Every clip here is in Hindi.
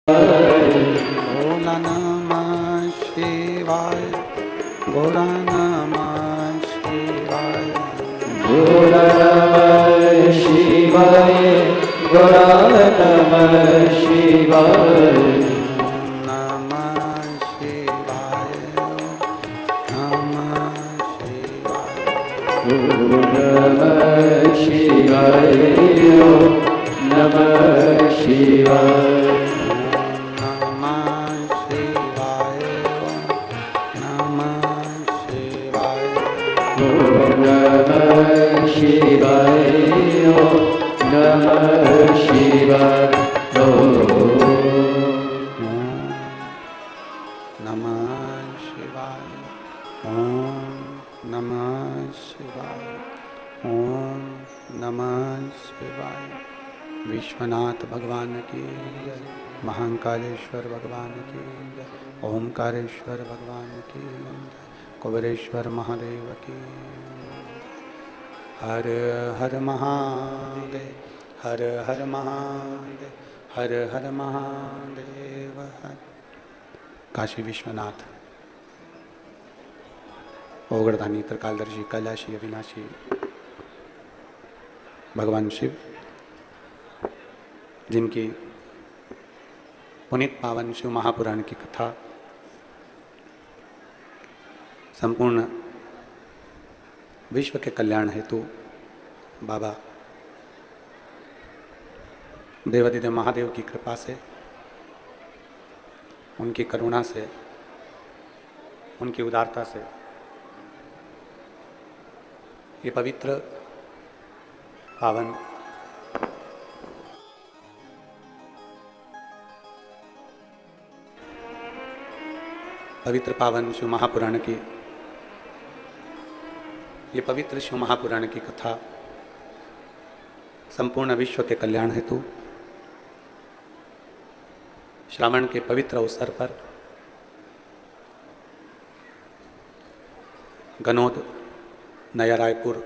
भोला नमः शिवाय, भोला नमः शिवाय, भोला नमः शिवाय, भोला नमः शिवाय, नमः शिवाय, नमः शिवाय, नमः शिवाय, नमः शिवाय, नमः शिवाय, नमः शिवाय, नमः शिवाय, ओम नमः शिवाय, ओम नमः शिवाय। विश्वनाथ भगवान की जय, महाकालेश्वर भगवान की जय, ओमकारेश्वर भगवान की जय, कुबेरेश्वर महादेव की जय। हर हर महादेव, हर हर महादेव, हर हर महादेव हर। काशी विश्वनाथ, ओगड़दानी, त्रिकालदर्शी, कैलाशी, अविनाशी भगवान शिव, जिनकी पुनीत पावन शिव महापुराण की कथा संपूर्ण विश्व के कल्याण हेतु बाबा देवाधिदेव महादेव की कृपा से, उनकी करुणा से, उनकी उदारता से ये पवित्र पावन शिव महापुराण की, ये पवित्र शिव महापुराण की कथा संपूर्ण विश्व के कल्याण हेतु श्रावण के पवित्र अवसर पर गनौद, नया रायपुर,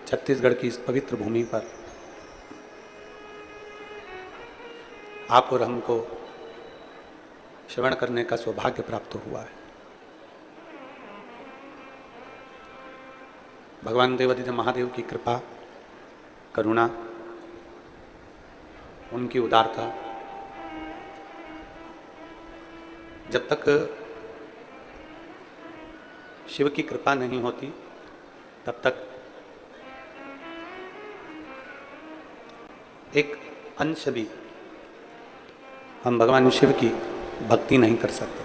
छत्तीसगढ़ की इस पवित्र भूमि पर आप और हमको श्रवण करने का सौभाग्य प्राप्त हुआ है। भगवान देवाधिदेव महादेव की कृपा, करुणा, उनकी उदारता, जब तक शिव की कृपा नहीं होती तब तक एक अंश भी हम भगवान शिव की भक्ति नहीं कर सकते।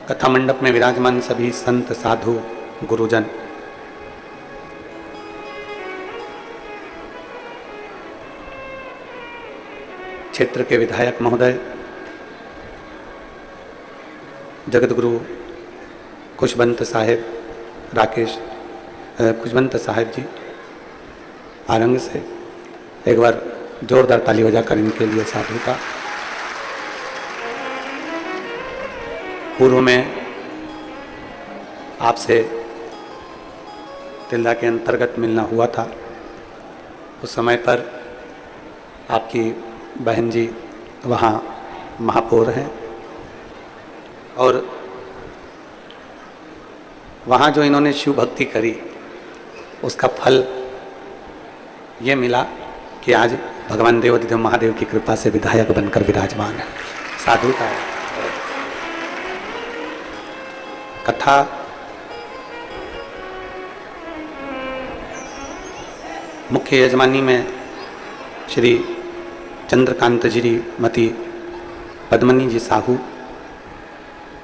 कथा मंडप में विराजमान सभी संत, साधु, गुरुजन, क्षेत्र के विधायक महोदय, जगत गुरु खुशवंत साहेब, खुशवंत साहेब जी आरंग से एक बार जोरदार ताली बजाकर इनके लिए साधु का। पूर्व में आपसे तिल्दा के अंतर्गत मिलना हुआ था। उस समय पर आपकी बहन जी वहाँ महापौर हैं और वहाँ जो इन्होंने शिव भक्ति करी उसका फल ये मिला कि आज भगवान देवाधिदेव महादेव की कृपा से विधायक बनकर विराजमान है। साधु का कथा मुख्य यजमानी में श्री चंद्रकांत जी मती पद्मनी जी साहू,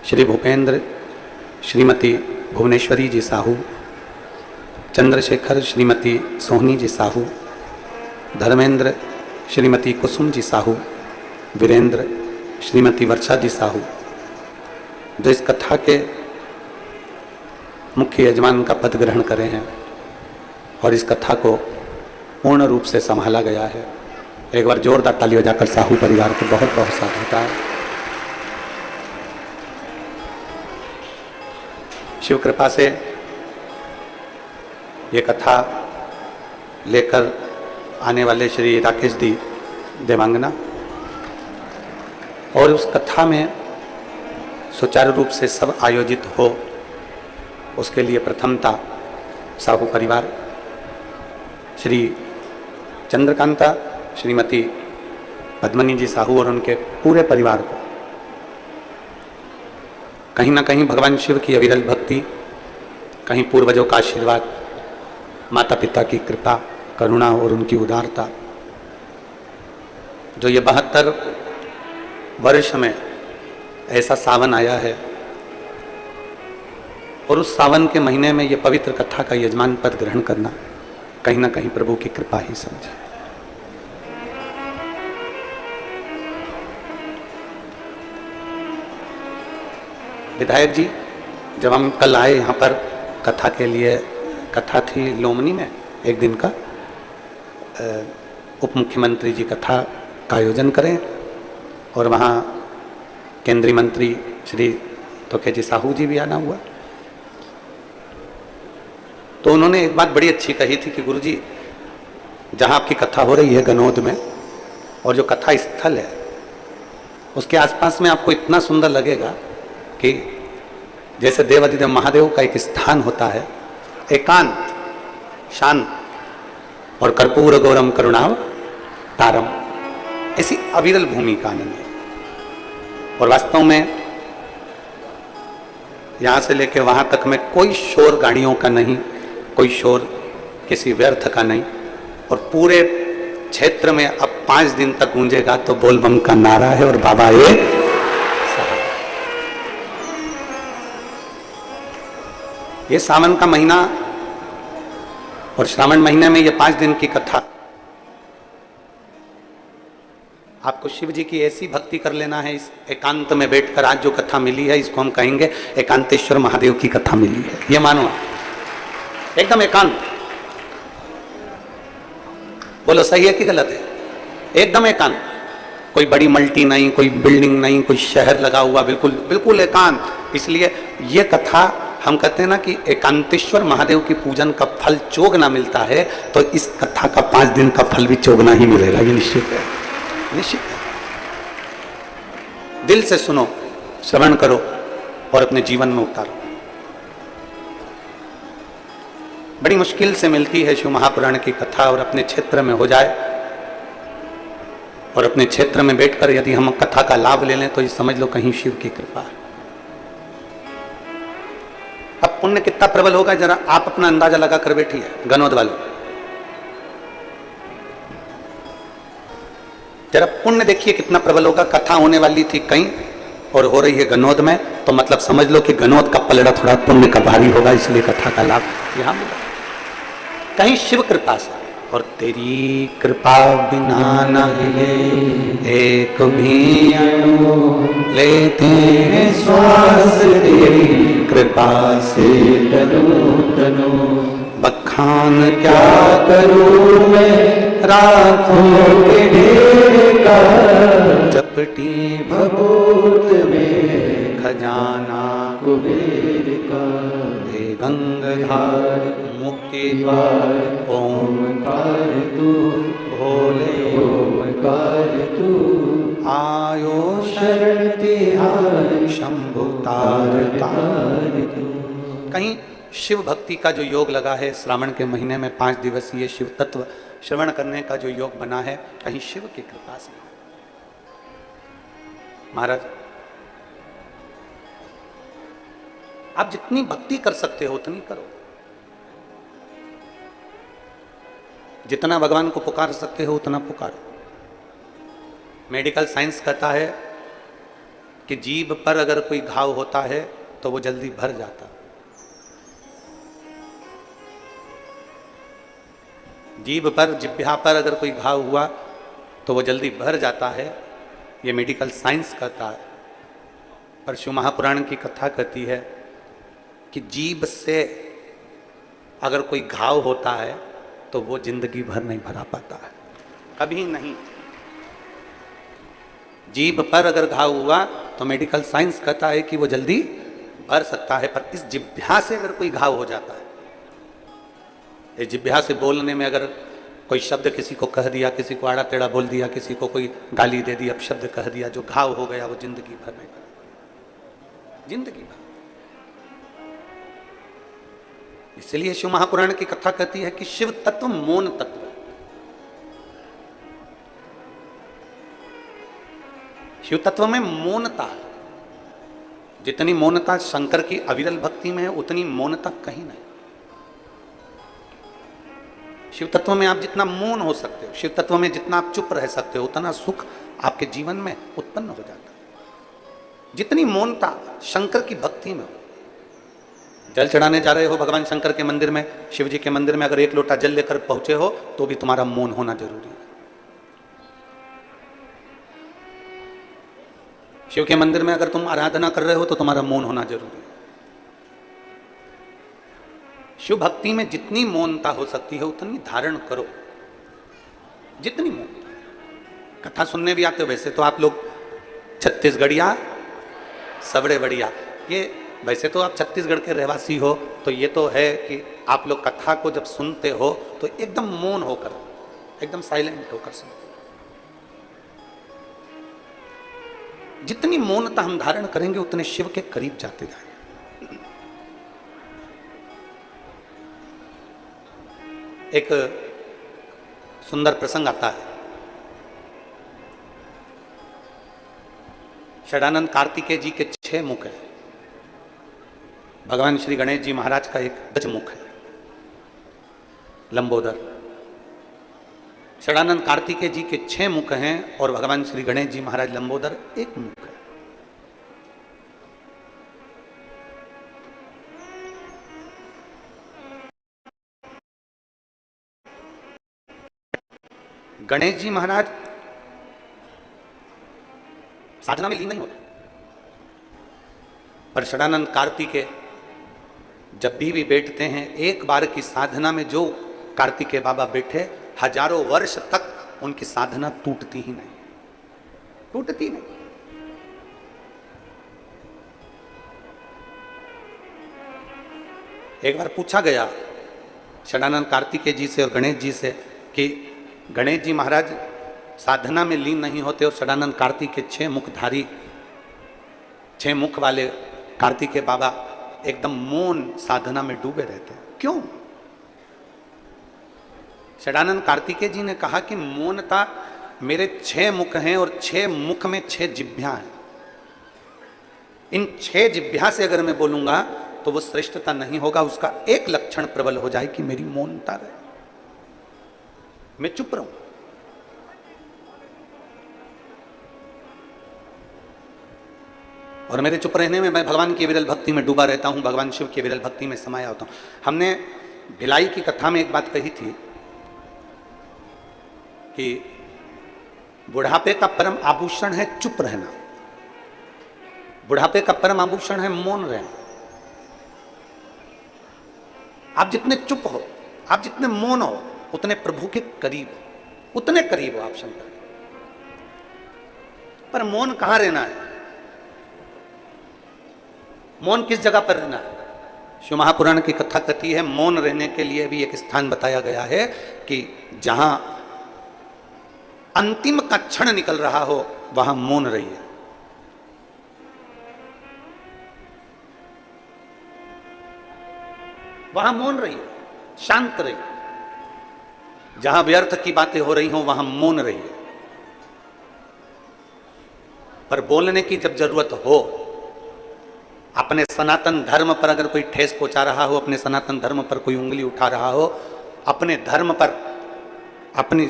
श्री भूपेंद्र श्रीमती भुवनेश्वरी जी साहू, चंद्रशेखर श्रीमती सोहनी जी साहू, धर्मेंद्र श्रीमती कुसुम जी साहू, वीरेंद्र श्रीमती वर्षा जी साहू, जो इस कथा के मुख्य यजमान का पद ग्रहण करे हैं और इस कथा को पूर्ण रूप से संभाला गया है। एक बार जोरदार ताली बजाकर साहू परिवार को बहुत बहुत साधुता है। शिव कृपा से ये कथा लेकर आने वाले श्री राकेश दी देवांगना, और उस कथा में सुचारू रूप से सब आयोजित हो, उसके लिए प्रथमता साहू परिवार, श्री चंद्रकांता, श्रीमती पद्मनी जी साहू और उनके पूरे परिवार को कहीं ना कहीं भगवान शिव की अविरल भक्ति, कहीं पूर्वजों का आशीर्वाद, माता पिता की कृपा, करुणा और उनकी उदारता, जो ये 72 वर्ष में ऐसा सावन आया है, और उस सावन के महीने में ये पवित्र कथा का यजमान पद ग्रहण करना कहीं ना कहीं प्रभु की कृपा ही समझे। विधायक जी, जब हम कल आए यहाँ पर कथा के लिए, कथा थी लोमनी में एक दिन का, उप मुख्यमंत्री जी कथा का आयोजन करें और वहाँ केंद्रीय मंत्री श्री तोकेजी साहू जी भी आना हुआ, तो उन्होंने एक बात बड़ी अच्छी कही थी कि गुरुजी, जहाँ आपकी कथा हो रही है गनौद में, और जो कथा स्थल है उसके आसपास में आपको इतना सुंदर लगेगा कि जैसे देवाधिदेव महादेव का एक स्थान होता है, एकांत, शांत और कर्पूर गौरम करुणाव तारम, ऐसी अविरल भूमि का आनंद है। और वास्तव में यहां से लेकर वहां तक में कोई शोर गाड़ियों का नहीं, कोई शोर किसी व्यर्थ का नहीं, और पूरे क्षेत्र में अब 5 दिन तक गूंजेगा तो बोलबम का नारा है और बाबा ये सावन का महीना और श्रावण महीने में ये 5 दिन की कथा, आपको शिव जी की ऐसी भक्ति कर लेना है। इस एकांत में बैठकर आज जो कथा मिली है, इसको हम कहेंगे एकांतेश्वर महादेव की कथा मिली है। ये मानो एकदम एकांत, बोलो सही है कि गलत है? एकदम एकांत, कोई बड़ी मल्टी नहीं, कोई बिल्डिंग नहीं, कोई शहर लगा हुआ, बिल्कुल बिल्कुल एकांत। इसलिए ये कथा हम कहते हैं ना कि एकांतेश्वर महादेव की पूजन का फल चोगना मिलता है, तो इस कथा का 5 दिन का फल भी चोगना ही मिलेगा, ये निश्चित है, निश्चित है। दिल से सुनो, श्रवण करो और अपने जीवन में उतारो। बड़ी मुश्किल से मिलती है शिव महापुराण की कथा, और अपने क्षेत्र में हो जाए और अपने क्षेत्र में बैठकर यदि हम कथा का लाभ ले लें तो ये समझ लो कहीं शिव की कृपा है। अब पुण्य कितना प्रबल होगा, जरा आप अपना अंदाजा लगा कर बैठिए। गनौद वालों, जरा पुण्य देखिए कितना प्रबल होगा। कथा होने वाली थी कहीं और हो रही है गनौद में, तो मतलब समझ लो कि गनौद का पलड़ा थोड़ा पुण्य का भारी होगा, इसलिए कथा का लाभ यहां मिला कहीं शिव कृपा से। और तेरी कृपा बिना न हिले एक भी अणु, लेते हैं श्वास तेरी कृपा से तनु तनु। बखान क्या करूं मैं रातों के ढेर का, चपटी भभूत में खजाना कुबेर का। हे गंगाधार मुक्ति द्वार ओंकार तू, भोले ओंकार तू। आयो शरण तिहार शंभु तार तार तू। कहीं शिव भक्ति का जो योग लगा है श्रावण के महीने में 5 दिवसीय शिव तत्व श्रवण करने का जो योग बना है, कहीं शिव की कृपा से। महाराज, आप जितनी भक्ति कर सकते हो उतनी करो, जितना भगवान को पुकार सकते हो उतना पुकारो। मेडिकल साइंस कहता है कि जीभ पर अगर कोई घाव होता है तो वो जल्दी भर जाता है। जीभ पर, जिह्वा पर अगर कोई घाव हुआ तो वो जल्दी भर जाता है, ये मेडिकल साइंस कहता है। पर शिव महापुराण की कथा कहती है कि जीभ से अगर कोई घाव होता है तो वो जिंदगी भर नहीं भरा पाता है, कभी नहीं। जीभ पर अगर घाव हुआ तो मेडिकल साइंस कहता है कि वो जल्दी भर सकता है, पर इस जिह्वा से अगर कोई घाव हो जाता है, इस जिह्वा से बोलने में अगर कोई शब्द किसी को कह दिया, किसी को आड़ा टेढ़ा बोल दिया, किसी को कोई गाली दे दी, अपशब्द कह दिया, जो घाव हो गया वो जिंदगी भर में, जिंदगी भर। इसलिए शिव महापुराण की कथा कहती है कि शिव तत्व मौन तत्व है। शिव तत्व में मौनता है। जितनी मौनता शंकर की अविरल भक्ति में है, उतनी मौनता कहीं नहीं। शिव तत्व में आप जितना मौन हो सकते हो, शिव तत्व में जितना आप चुप रह सकते हो, उतना सुख आपके जीवन में उत्पन्न हो जाता है। जितनी मौनता शंकर की भक्ति में हो। जल चढ़ाने जा रहे हो भगवान शंकर के मंदिर में, शिव जी के मंदिर में, अगर एक लोटा जल लेकर पहुंचे हो तो भी तुम्हारा मौन होना जरूरी है। शिव के मंदिर में अगर तुम आराधना कर रहे हो तो तुम्हारा मौन होना जरूरी है। शिव भक्ति में जितनी मौनता हो सकती है उतनी धारण करो, जितनी मौनता। कथा सुनने भी आते हो, वैसे तो आप लोग छत्तीसगढ़िया सबड़े बढ़िया, ये वैसे तो आप छत्तीसगढ़ के रहवासी हो, तो ये तो है कि आप लोग कथा को जब सुनते हो तो एकदम मौन होकर, एकदम साइलेंट होकर सुनते हो। जितनी मौनता हम धारण करेंगे उतने शिव के करीब जाते जाएंगे। एक सुंदर प्रसंग आता है। षडानंद कार्तिकेय जी के 6 मुख हैं। भगवान श्री गणेश जी महाराज का एक गजमुख है, लंबोदर। षडानंद कार्तिकेय जी के 6 मुख हैं और भगवान श्री गणेश जी महाराज लंबोदर एक मुख है। गणेश जी महाराज साधना में लीन नहीं होते, पर षडानंद कार्तिकेय जब भी बैठते हैं, एक बार की साधना में जो कार्तिकेय बाबा बैठे, हजारों वर्ष तक उनकी साधना टूटती ही नहीं, टूटती नहीं। एक बार पूछा गया षडानंद कार्तिकेय जी से और गणेश जी से कि गणेश जी महाराज साधना में लीन नहीं होते और षडानंद कार्तिकेय 6 मुखधारी, 6 मुख वाले कार्तिकेय बाबा एकदम मौन साधना में डूबे रहते हैं, क्यों? षडानंद कार्तिकेय जी ने कहा कि मौनता, मेरे 6 मुख हैं और 6 मुख में 6 जिह्वा हैं। इन 6 जिह्वा से अगर मैं बोलूंगा तो वो श्रेष्ठता नहीं होगा, उसका एक लक्षण प्रबल हो जाए कि मेरी मौनता रहे, मैं चुप रहूं। और मेरे चुप रहने में मैं भगवान की विरल भक्ति में डूबा रहता हूं, भगवान शिव की विरल भक्ति में समाया होता हूं। हमने भिलाई की कथा में एक बात कही थी कि बुढ़ापे का परम आभूषण है चुप रहना, बुढ़ापे का परम आभूषण है मौन रहना। आप जितने चुप हो, आप जितने मौन हो, उतने प्रभु के करीब हो, उतने करीब हो आप शंकर। पर मौन कहां रहना है? मौन किस जगह पर रहना है? शिव महापुराण की कथा कहती है मौन रहने के लिए भी एक स्थान बताया गया है कि जहां अंतिम का क्षण निकल रहा हो वहां मौन रहिए। वहां मौन रहिए, शांत रहिए। जहां व्यर्थ की बातें हो रही हो वहां मौन रहिए। पर बोलने की जब जरूरत हो, अपने सनातन धर्म पर अगर कोई ठेस पहुंचा रहा हो, अपने सनातन धर्म पर कोई उंगली उठा रहा हो, अपने धर्म पर, अपनी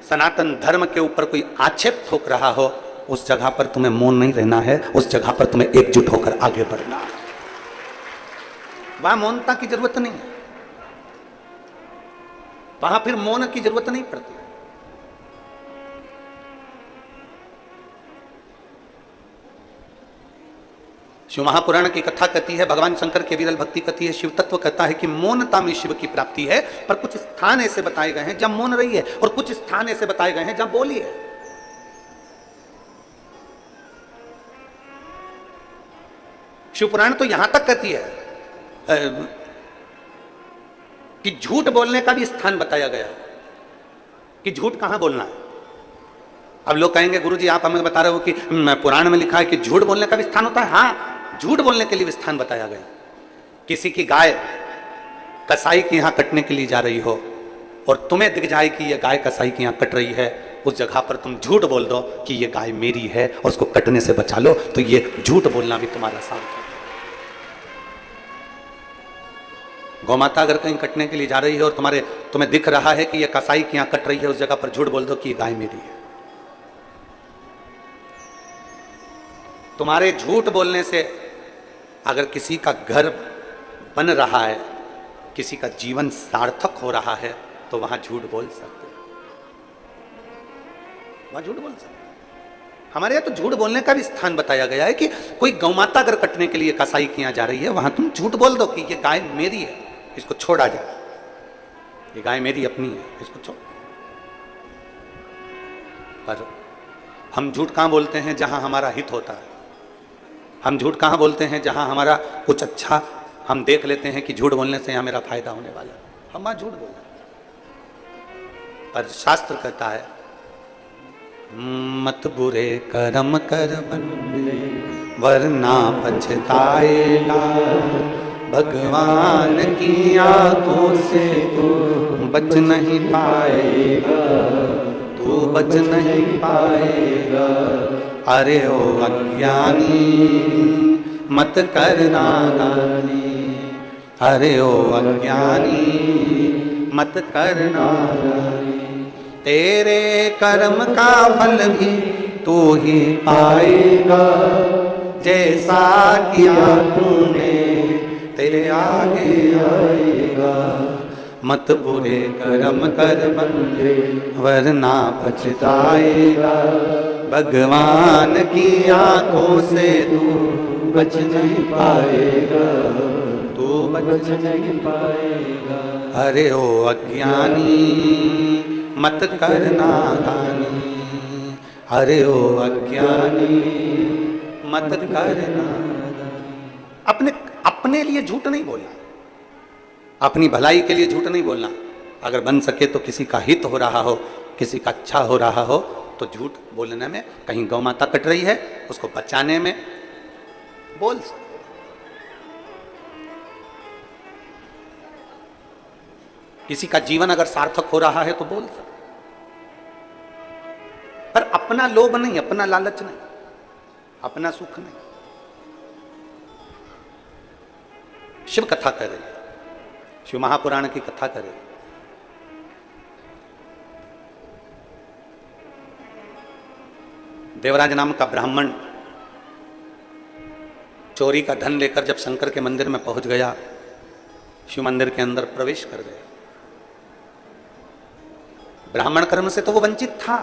सनातन धर्म के ऊपर कोई आक्षेप ठोक रहा हो, उस जगह पर तुम्हें मौन नहीं रहना है, उस जगह पर तुम्हें एकजुट होकर आगे बढ़ना है। वहां मौनता की जरूरत नहीं है, वहां फिर मौन की जरूरत नहीं पड़ती। शिव महापुराण की कथा कहती है, भगवान शंकर के विरल भक्ति कहती है, शिव तत्व कहता है कि मौनता में शिव की प्राप्ति है। पर कुछ स्थान ऐसे बताए गए हैं जब मौन रही है और कुछ स्थान ऐसे बताए गए हैं जब बोली है। शिव पुराण तो यहां तक कहती है कि झूठ बोलने का भी स्थान बताया गया है। कि झूठ कहां बोलना है। अब लोग कहेंगे गुरुजी आप हमें बता रहे हो कि पुराण में लिखा है कि झूठ बोलने का भी स्थान होता है। हाँ, झूठ बोलने के लिए भी स्थान बताया गया। किसी की गाय कसाई के यहां कटने के लिए जा रही हो और तुम्हें दिख जाए कि यह गाय कसाई के यहां कट रही है, उस जगह पर तुम झूठ बोल दो कि यह गाय मेरी है और उसको कटने से बचा लो, तो यह झूठ बोलना भी तुम्हारा साथ है। गौमाता अगर कहीं कटने के लिए जा रही है और तुम्हें दिख रहा है कि यह कसाई के यहां कट रही है, उस जगह पर झूठ बोल दो कि यह गाय मेरी है। तुम्हारे झूठ बोलने से अगर किसी का घर बन रहा है, किसी का जीवन सार्थक हो रहा है, तो वहां झूठ बोल सकते, वहां झूठ बोल सकते। हमारे यहाँ तो झूठ बोलने का भी स्थान बताया गया है कि कोई गौमाता अगर कटने के लिए कसाई के यहां जा रही है, वहां तुम झूठ बोल दो कि ये गाय मेरी है, इसको छोड़ा जाए, ये गाय मेरी अपनी है, इसको छोड़। पर हम झूठ कहां बोलते हैं जहां हमारा हित होता है। हम झूठ कहां बोलते हैं जहां हमारा कुछ अच्छा हम देख लेते हैं कि झूठ बोलने से यहां मेरा फायदा होने वाला है, हम वहां झूठ बोलते हैं। पर शास्त्र कहता है मत बुरे कर्म कर बंदे वरना पछताएगा, भगवान की आंखों से तू बच नहीं पाएगा, तू बच नहीं पाएगा। अरे ओ अज्ञानी मत करना नादानी, अरे ओ अज्ञानी मत करना नादानी, तेरे कर्म का फल भी तू ही पाएगा, जैसा किया तूने तेरे आगे आएगा। मत बुरे कर्म कर बंदे वरना पछताएगा, भगवान की आंखों से तू बच नहीं पाएगा, तू बच नहीं पाएगा। अरे ओ अज्ञानी मत करना नादानी, अरे ओ अज्ञानी मत करना। अपने लिए झूठ नहीं बोलना, अपनी भलाई के लिए झूठ नहीं बोलना। अगर बन सके तो किसी का हित हो रहा हो, किसी का अच्छा हो रहा हो, तो झूठ बोलने में, कहीं गौ माता कट रही है उसको बचाने में बोल सकते। किसी का जीवन अगर सार्थक हो रहा है तो बोल सकते, पर अपना लोभ नहीं, अपना लालच नहीं, अपना सुख नहीं। शिव कथा कर रही है, शिव महापुराण की कथा करे। देवराज नाम का ब्राह्मण चोरी का धन लेकर जब शंकर के मंदिर में पहुंच गया, शिव मंदिर के अंदर प्रवेश कर गया। ब्राह्मण कर्म से तो वो वंचित था,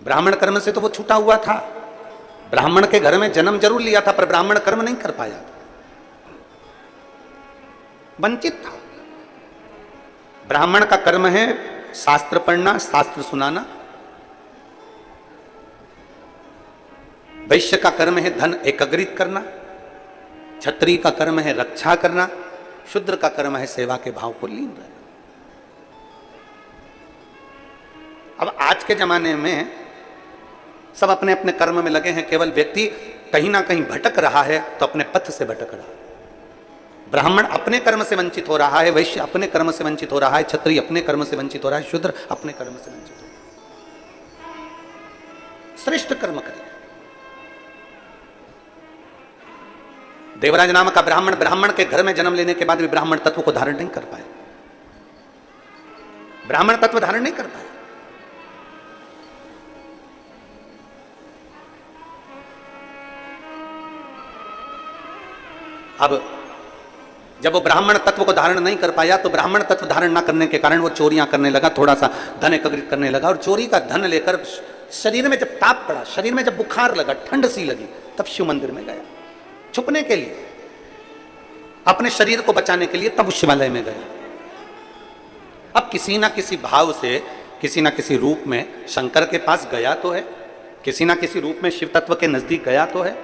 ब्राह्मण कर्म से तो वो छूटा हुआ था। ब्राह्मण के घर में जन्म जरूर लिया था, पर ब्राह्मण कर्म नहीं कर पाया, वंचित था। ब्राह्मण का कर्म है शास्त्र पढ़ना, शास्त्र सुनाना। वैश्य का कर्म है धन एकत्रित करना, क्षत्रिय का कर्म है रक्षा करना, शूद्र का कर्म है सेवा के भाव को लीन रहना। अब आज के जमाने में सब अपने अपने कर्म में लगे हैं, केवल व्यक्ति कहीं ना कहीं भटक रहा है तो अपने पथ से भटक रहा है। ब्राह्मण अपने कर्म से वंचित हो रहा है, वैश्य अपने कर्म से वंचित हो रहा है, क्षत्रिय अपने कर्म से वंचित हो रहा है, शूद्र अपने कर्म से वंचित हो रहा है। श्रेष्ठ कर्म करें। देवराज नाम का ब्राह्मण के घर में जन्म लेने के बाद भी ब्राह्मण तत्व को धारण नहीं कर पाए, ब्राह्मण तत्व धारण नहीं कर पाए। अब जब वो ब्राह्मण तत्व को धारण नहीं कर पाया, तो ब्राह्मण तत्व धारण ना करने के कारण वो चोरियां करने लगा, थोड़ा सा धन एकत्रित करने लगा, और चोरी का धन लेकर शरीर में जब ताप पड़ा, शरीर में जब बुखार लगा, ठंड सी लगी, तब शिव मंदिर में गया छुपने के लिए, अपने शरीर को बचाने के लिए, तब शिवालय में गया। अब किसी ना किसी भाव से, किसी ना किसी रूप में शंकर के पास गया तो है, किसी ना किसी रूप में शिव तत्व के नजदीक गया तो है।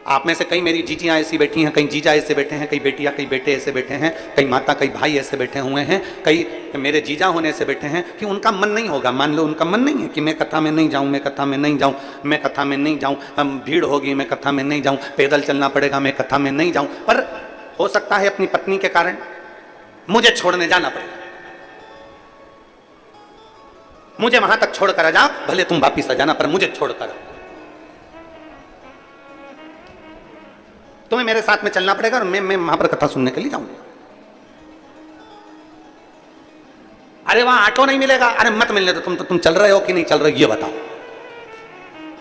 आप में से कई मेरी जीजियाँ ऐसी बैठी हैं, कई जीजा ऐसे बैठे हैं, कई बेटियाँ कई बेटे ऐसे बैठे हैं, कई माता कई भाई ऐसे बैठे हुए हैं, कई मेरे जीजा होने से बैठे हैं कि उनका मन नहीं होगा। मान लो उनका मन नहीं है कि मैं कथा में नहीं जाऊँ, मैं कथा में नहीं जाऊँ, मैं कथा में नहीं जाऊँ, भीड़ होगी मैं कथा में नहीं जाऊँ, पैदल चलना पड़ेगा मैं कथा में नहीं जाऊँ। पर हो सकता है अपनी पत्नी के कारण मुझे छोड़ने जाना पड़ेगा, मुझे वहां तक छोड़ कर आ जाओ, भले तुम वापिस आ जाना पर मुझे छोड़ कर। तुम्हें मेरे साथ में चलना पड़ेगा और मैं वहां पर कथा सुनने के लिए जाऊंगा। अरे वहां ऑटो नहीं मिलेगा, अरे मत मिलने दो, तुम चल रहे हो कि नहीं चल रहे हो ये बताओ।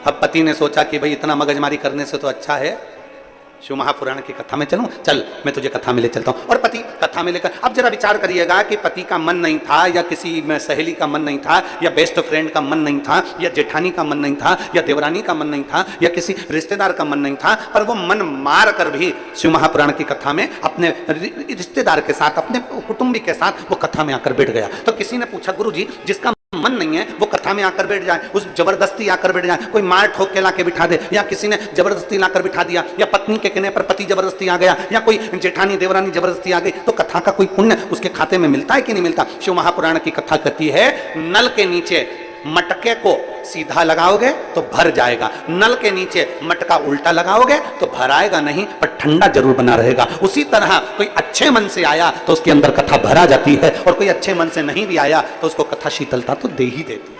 अब पति ने सोचा कि भाई इतना मगजमारी करने से तो अच्छा है शिव महापुराण की कथा में चलूं, चल मैं तुझे कथा में ले चलता हूं। और पति कथा में लेकर, अब जरा विचार करिएगा कि पति का मन नहीं था, या किसी सहेली का मन नहीं था, या बेस्ट फ्रेंड का मन नहीं था, या जेठानी का मन नहीं था, या देवरानी का मन नहीं था, या किसी रिश्तेदार का मन नहीं था, पर वो मन मार कर भी शिव महापुराण की कथा में अपने रिश्तेदार के साथ, अपने कुटुंबी के साथ वो कथा में आकर बैठ गया। तो किसी ने पूछा, गुरु जी जिसका मन नहीं है वो कथा में आकर बैठ जाए, उस जबरदस्ती आकर बैठ जाए, कोई मार ठोक के लाके बिठा दे, या किसी ने जबरदस्ती लाकर बिठा दिया, या पत्नी के कहने पर पति जबरदस्ती आ गया, या कोई जेठानी देवरानी जबरदस्ती आ गई, तो कथा का कोई पुण्य उसके खाते में मिलता है कि नहीं मिलता? शिव महापुराण की कथा कहती है नल के नीचे मटके को सीधा लगाओगे तो भर जाएगा, नल के नीचे मटका उल्टा लगाओगे तो भर आएगा नहीं, पर ठंडा जरूर बना रहेगा। उसी तरह कोई अच्छे मन से आया तो उसके अंदर कथा भरा जाती है, और कोई अच्छे मन से नहीं भी आया तो उसको कथा शीतलता तो दे ही देती है।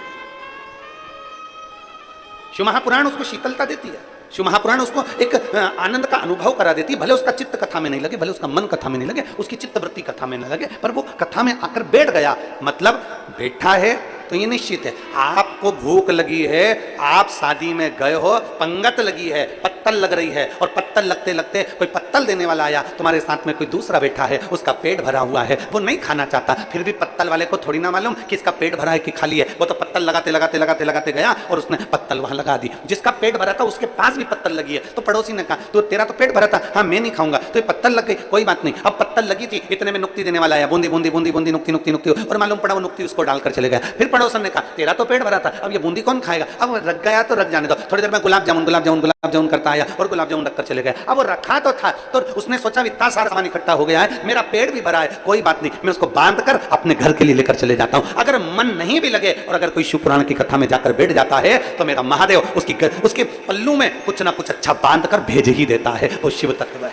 शिव महापुराण उसको शीतलता देती है, शिव महापुराण उसको एक आनंद का अनुभव करा देती है। भले उसका चित्त कथा में नहीं लगे, भले उसका मन कथा में नहीं लगे, उसकी चित्त वृत्ति कथा में न लगे, पर वो कथा में आकर बैठ गया, मतलब बैठा है तो ये निश्चित है। आपको भूख लगी है, आप शादी में गए हो, पंगत लगी है, पत्तल लग रही है, और पत्तल लगते लगते कोई पत्तल देने वाला आया, तुम्हारे साथ में कोई दूसरा बैठा है, उसका पेट भरा हुआ है, वो नहीं खाना चाहता, फिर भी पत्तल वाले को थोड़ी ना मालूम कि इसका पेट भरा है कि खाली है। वो तो पत्तल लगाते लगाते लगाते लगाते गया और उसने पत्तल वहां लगा दी। जिसका पेट भरा था उसके पास भी पत्तल लगी है, तो पड़ोसी ने कहा तो तेरा तो पेट भरा था, हाँ मैं नहीं खाऊंगा, तो ये पत्तल लग गई, कोई बात नहीं। अब पत्तल लगी थी, इतने में नुक्ति देने वाला आया, बूंदी बूंदी बूंदी बूंदी नुक्ति नुक्ति नुक्ति, और मालूम पड़ा वो नुक्ति उसको डालकर चले गया। फिर पड़ोसन ने कहा तेरा तो पेट भरा था, अब ये बूंदी कौन खाएगा? अब रख गया तो रख जाने दो। थोड़ी देर में गुलाब जामुन गुलाब जामुन गुलाब जामुन करता आया और गुलाब जामुन रखकर चले गए। अब वो रखा तो था, तो उसने सोचा इतना सारा सामान इकट्ठा हो गया है, मेरा पेट भी भरा है, कोई बात नहीं, मैं उसको बांध कर अपने घर के लिए लेकर चले जाता हूं। अगर मन नहीं भी लगे और अगर कोई शिव पुराण की कथा में जाकर बैठ जाता है तो मेरा महादेव उसके पल्लू में कुछ ना कुछ अच्छा बांध कर भेज ही देता है। वो शिव तत्व है,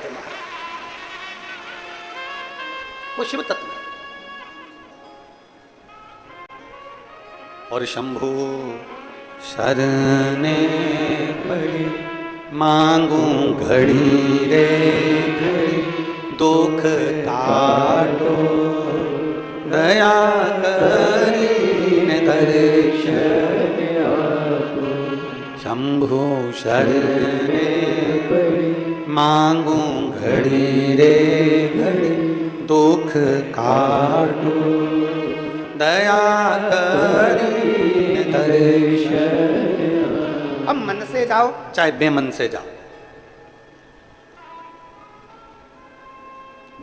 वो शिव तत्व है। और शंभु शरणे पड़ी मांगू घड़ी रे घड़ी, दुख काटो दया करीने दर्शन आपो। शंभु शरणे पड़ी मांगू घड़ी रे घड़ी, दुख काटो दया करीने दर्शन। अब मन से जाओ चाहे बेमन से जाओ,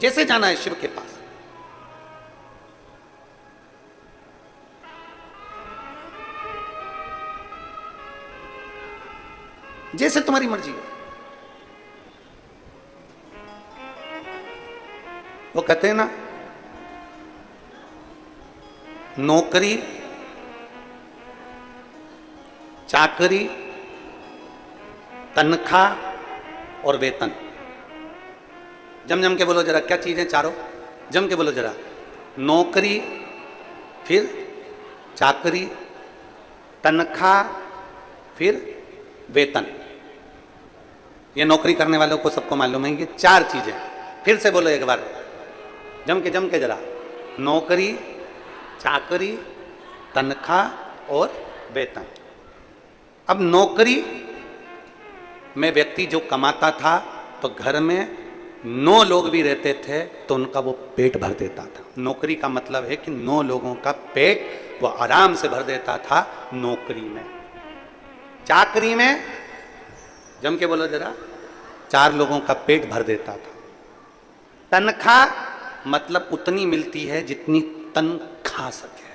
जैसे जाना है शिव के पास। जैसे तुम्हारी मर्जी हो। वो कहते हैं ना, नौकरी चाकरी तनख्वाह और वेतन। जम जम के बोलो जरा, क्या चीजें चारों? जम के बोलो जरा। नौकरी, फिर चाकरी, तनख्वाह, फिर वेतन। ये नौकरी करने वालों को सबको मालूम है, ये चार चीजें। फिर से बोलो एक बार, जम के जरा। नौकरी, चाकरी, तनख्वाह और वेतन। अब नौकरी में व्यक्ति जो कमाता था तो घर में 9 लोग भी रहते थे तो उनका वो पेट भर देता था। नौकरी का मतलब है कि 9 लोगों का पेट वो आराम से भर देता था नौकरी में। चाकरी में, जम के बोलो जरा, 4 लोगों का पेट भर देता था। तनख्वाह मतलब उतनी मिलती है जितनी तन खा सके,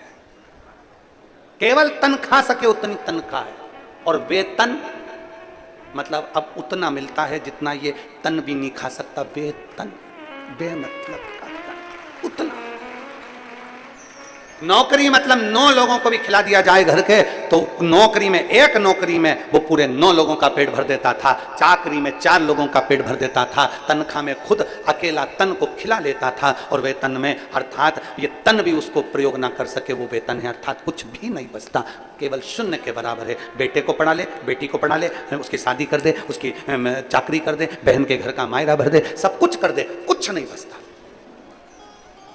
केवल तन खा सके उतनी तनख्वाह है। और वेतन मतलब अब उतना मिलता है जितना ये तन भी नहीं खा सकता। बेतन, बेमतलब का तन, उतना। नौकरी मतलब 9 लोगों को भी खिला दिया जाए घर के, तो नौकरी में, एक नौकरी में वो पूरे 9 लोगों का पेट भर देता था। चाकरी में 4 लोगों का पेट भर देता था। तनख्वाह में खुद अकेला तन को खिला लेता था। और वेतन में, अर्थात ये तन भी उसको प्रयोग ना कर सके, वो वेतन है, अर्थात कुछ भी नहीं बचता, केवल शून्य के बराबर है। बेटे को पढ़ा ले, बेटी को पढ़ा ले, उसकी शादी कर दे, उसकी चाकरी कर दे, बहन के घर का मायरा भर दे, सब कुछ कर दे, कुछ नहीं बचता,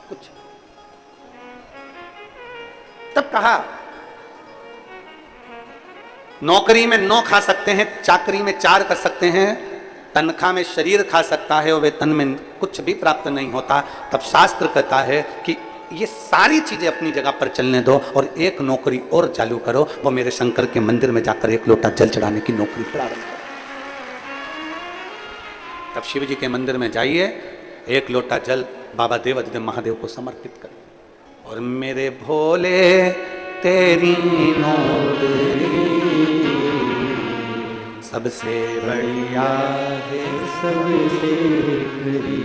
कुछ। तब कहा नौकरी में 9 खा सकते हैं, चाकरी में 4 कर सकते हैं, तनख्वाह में शरीर खा सकता है और वेतन में कुछ भी प्राप्त नहीं होता। तब शास्त्र कहता है कि ये सारी चीजें अपनी जगह पर चलने दो और एक नौकरी और चालू करो, वो मेरे शंकर के मंदिर में जाकर 1 लोटा जल चढ़ाने की नौकरी प्रारंभ करो। तब शिव जी के मंदिर में जाइए, 1 लोटा जल बाबा देवाधिदेव महादेव को समर्पित करिए और मेरे भोले तेरी नौकरी सबसे बढ़िया है, सबसे खरी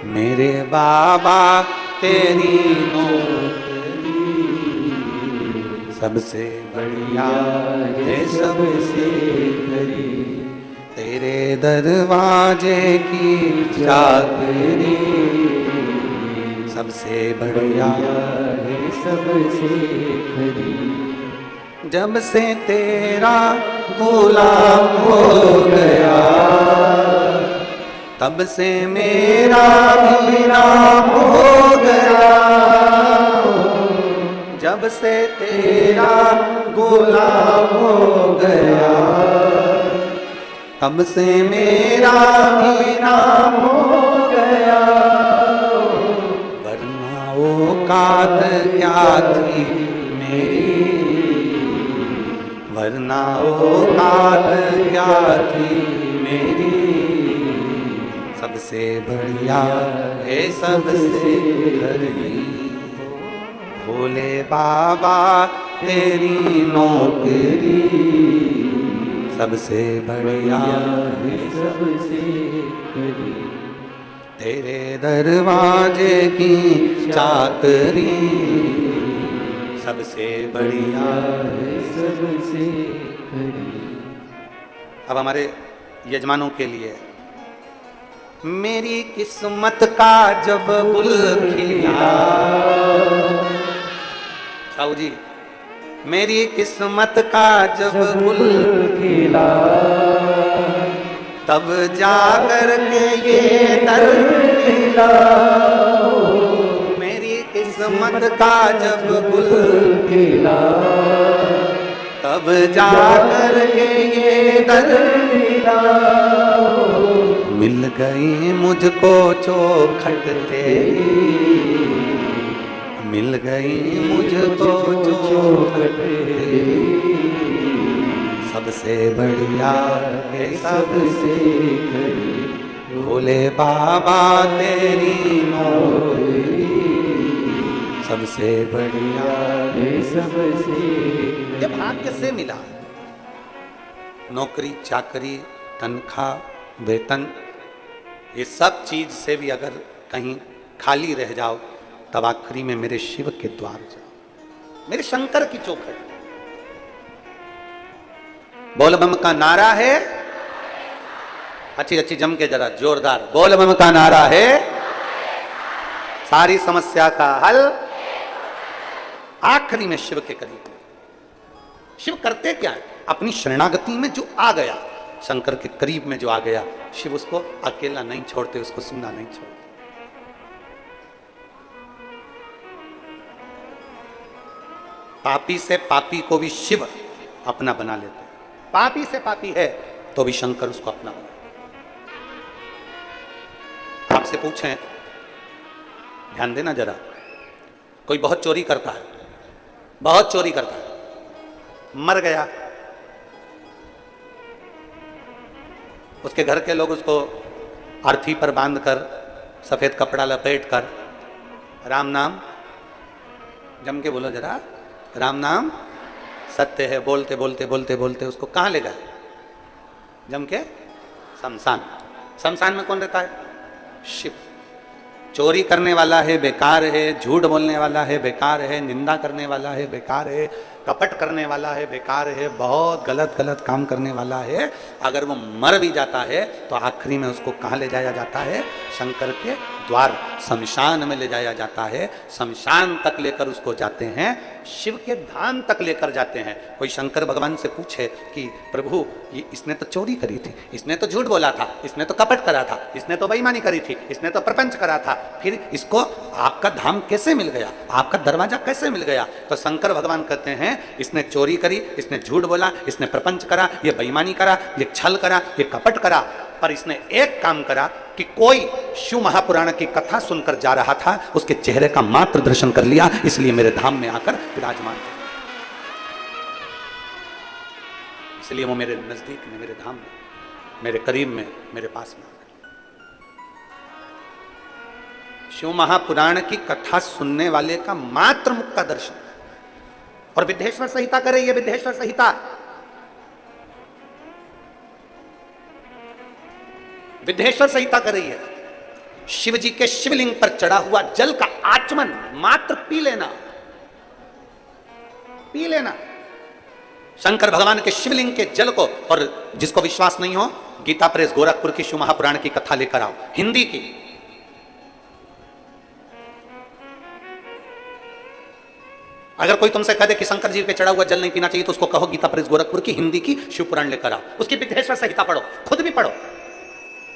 मेरे बाबा तेरी नौकरी सबसे बढ़िया है, सबसे खरी तेरे दरवाजे की चाकरी सबसे बढ़िया है, सबसे खरी जब से तेरा गुलाम हो गया तब से मेरा भी नाम हो गया, जब से तेरा गुलाम हो गया तब से मेरा भी नाम हो गया, वरना औकात क्या थी मेरी, वरना औकात क्या थी मेरी, सबसे बढ़िया है, सबसे खरी भोले बाबा तेरी नौकरी सबसे बढ़िया है, सबसे खरी तेरे दरवाजे की चाकरी सबसे बढ़िया है, सबसे खरी। अब हमारे यजमानों के लिए, मेरी किस्मत का जब गुल खिला, साहू जी, मेरी किस्मत का जब गुल खिला तब जाकर के ये दर खिला, मेरी किस्मत का जब गुल खिला तब जाकर के ये दर खिला, मिल गई मुझको चौखट तेरी, मिल गई मुझको चौखट तेरी सबसे बढ़िया है, सबसे खरी भोले बाबा तेरी नौकरी सबसे बढ़िया है, सबसे ये भाग्य से मिला। नौकरी, चाकरी, तनख्वाह, वेतन, ये सब चीज से भी अगर कहीं खाली रह जाओ तब आखिरी में मेरे शिव के द्वार जाओ, मेरे शंकर की चौखट। बोल बम का नारा है, अच्छी अच्छी जम के जरा जोरदार, बोल बम का नारा है, सारी समस्या का हल आखिरी में शिव के करीब। शिव करते क्या है? अपनी शरणागति में जो आ गया, शंकर के करीब में जो आ गया, शिव उसको अकेला नहीं छोड़ते, उसको सुनना नहीं छोड़ते। पापी से पापी को भी शिव अपना बना लेते, पापी से पापी है तो भी शंकर उसको अपना बना। आपसे पूछें, ध्यान देना जरा, कोई बहुत चोरी करता है, बहुत चोरी करता है, मर गया, उसके घर के लोग उसको अर्थी पर बांधकर, सफेद कपड़ा लपेट कर, राम नाम जम के बोलो जरा, राम नाम सत्य है, बोलते बोलते बोलते बोलते उसको कहाँ ले गए? जम के शमशान। शमशान में कौन रहता है? शिव। चोरी करने वाला है बेकार है, झूठ बोलने वाला है बेकार है, निंदा करने वाला है बेकार है, कपट करने वाला है बेकार है, बहुत गलत गलत काम करने वाला है। अगर वो मर भी जाता है तो आखिरी में उसको कहाँ ले जाया जाता है? शंकर के द्वार शमशान में ले जाया जाता है। शमशान तक लेकर उसको जाते हैं, शिव के धाम तक लेकर जाते हैं। कोई शंकर भगवान से पूछे कि प्रभु ये इसने तो चोरी करी थी, इसने तो झूठ बोला था, इसने तो कपट करा था, इसने तो बेईमानी करी थी, इसने तो प्रपंच करा था, फिर इसको आपका धाम कैसे मिल गया, आपका दरवाजा कैसे मिल गया? तो शंकर भगवान कहते हैं इसने चोरी करी, इसने झूठ बोला, इसने प्रपंच करा, ये बेईमानी करा, ये छल करा, ये कपट करा, पर इसने एक काम करा कि कोई शिव महापुराण की कथा सुनकर जा रहा था, उसके चेहरे का मात्र दर्शन कर लिया, इसलिए मेरे धाम में आकर विराजमान थे। इसलिए वो मेरे नजदीक में, मेरे धाम में, मेरे करीब में, मेरे पास में। शिव महापुराण की कथा सुनने वाले का मात्र मुख का दर्शन। और विद्येश्वर संहिता करे, ये विद्येश्वर संहिता, विद्येश्वर संहिता कर रही है। शिव जी के शिवलिंग पर चढ़ा हुआ जल का आचमन मात्र पी लेना, पी लेना शंकर भगवान के शिवलिंग के जल को। और जिसको विश्वास नहीं हो, गीता प्रेस गोरखपुर की शिव महापुराण की कथा लेकर आओ, हिंदी की। अगर कोई तुमसे कह दे कि शंकर जी पे चढ़ा हुआ जल नहीं पीना चाहिए, तो उसको कहो गीता प्रेस गोरखपुर की हिंदी की शिव पुराण लेकर आओ, उसकी विद्येश्वर संहिता पढ़ो, खुद भी पढ़ो,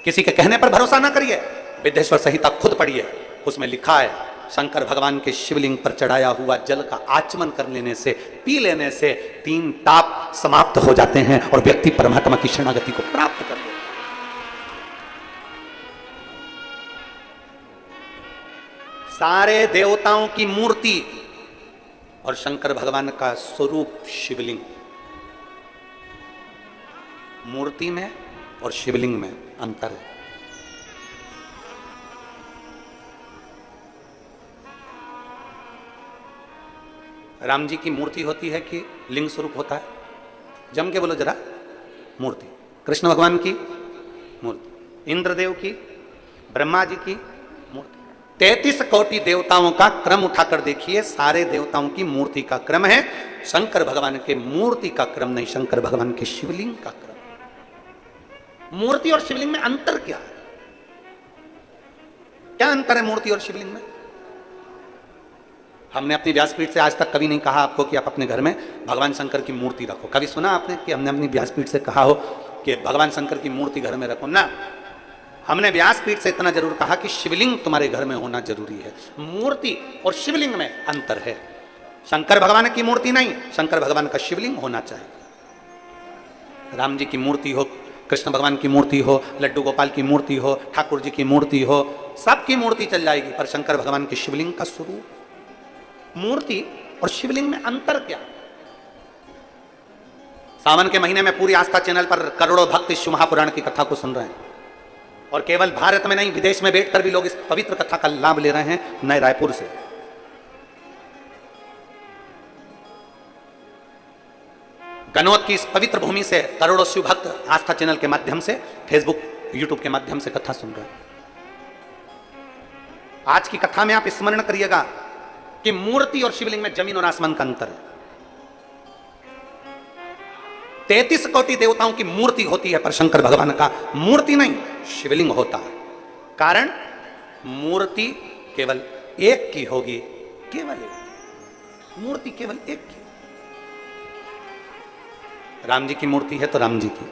किसी के कहने पर भरोसा ना करिए, विद्येश्वर संहिता खुद पढ़िए। उसमें लिखा है शंकर भगवान के शिवलिंग पर चढ़ाया हुआ जल का आचमन कर लेने से, पी लेने से 3 ताप समाप्त हो जाते हैं और व्यक्ति परमात्मा की शरणागति को प्राप्त कर लेता है। सारे देवताओं की मूर्ति और शंकर भगवान का स्वरूप शिवलिंग, मूर्ति में और शिवलिंग में अंतर है। राम जी की मूर्ति होती है कि लिंग स्वरूप होता है? जम के बोलो जरा। मूर्ति। कृष्ण भगवान की मूर्ति, इंद्रदेव की, ब्रह्मा जी की मूर्ति। 33 कोटि देवताओं का क्रम उठाकर देखिए, सारे देवताओं की मूर्ति का क्रम है, शंकर भगवान के मूर्ति का क्रम नहीं, शंकर भगवान के शिवलिंग का क्रम। मूर्ति और शिवलिंग में अंतर क्या है? क्या अंतर है मूर्ति और शिवलिंग में? हमने अपनी व्यासपीठ से आज तक कभी नहीं कहा आपको कि आप अपने घर में भगवान शंकर की मूर्ति रखो। कभी सुना आपने कि हमने अपनी व्यासपीठ से कहा हो कि भगवान शंकर की मूर्ति घर में रखो? ना, हमने व्यासपीठ से इतना जरूर कहा कि शिवलिंग तुम्हारे घर में होना जरूरी है। मूर्ति और शिवलिंग में अंतर है। शंकर भगवान की मूर्ति नहीं, शंकर भगवान का शिवलिंग होना चाहिए। राम जी की मूर्ति हो, कृष्ण भगवान की मूर्ति हो, लड्डू गोपाल की मूर्ति हो, ठाकुर जी की मूर्ति हो, सबकी मूर्ति चल जाएगी, पर शंकर भगवान के शिवलिंग का स्वरूप। मूर्ति और शिवलिंग में अंतर क्या? सावन के महीने में पूरी आस्था चैनल पर करोड़ों भक्त शिव महापुराण की कथा को सुन रहे हैं, और केवल भारत में नहीं, विदेश में बैठकर भी लोग इस पवित्र कथा का लाभ ले रहे हैं, नए रायपुर से। गनौत की इस पवित्र भूमि से करोड़ों शिव भक्त आस्था चैनल के माध्यम से, फेसबुक, यूट्यूब के माध्यम से कथा सुन रहे हैं। आज की कथा में आप स्मरण करिएगा कि मूर्ति और शिवलिंग में जमीन और आसमान का अंतर है। 33 कोटि देवताओं की मूर्ति होती है, पर शंकर भगवान का मूर्ति नहीं, शिवलिंग होता है। कारण, मूर्ति केवल एक की होगी, केवल एक मूर्ति, केवल एक की। राम जी की मूर्ति है तो राम जी की,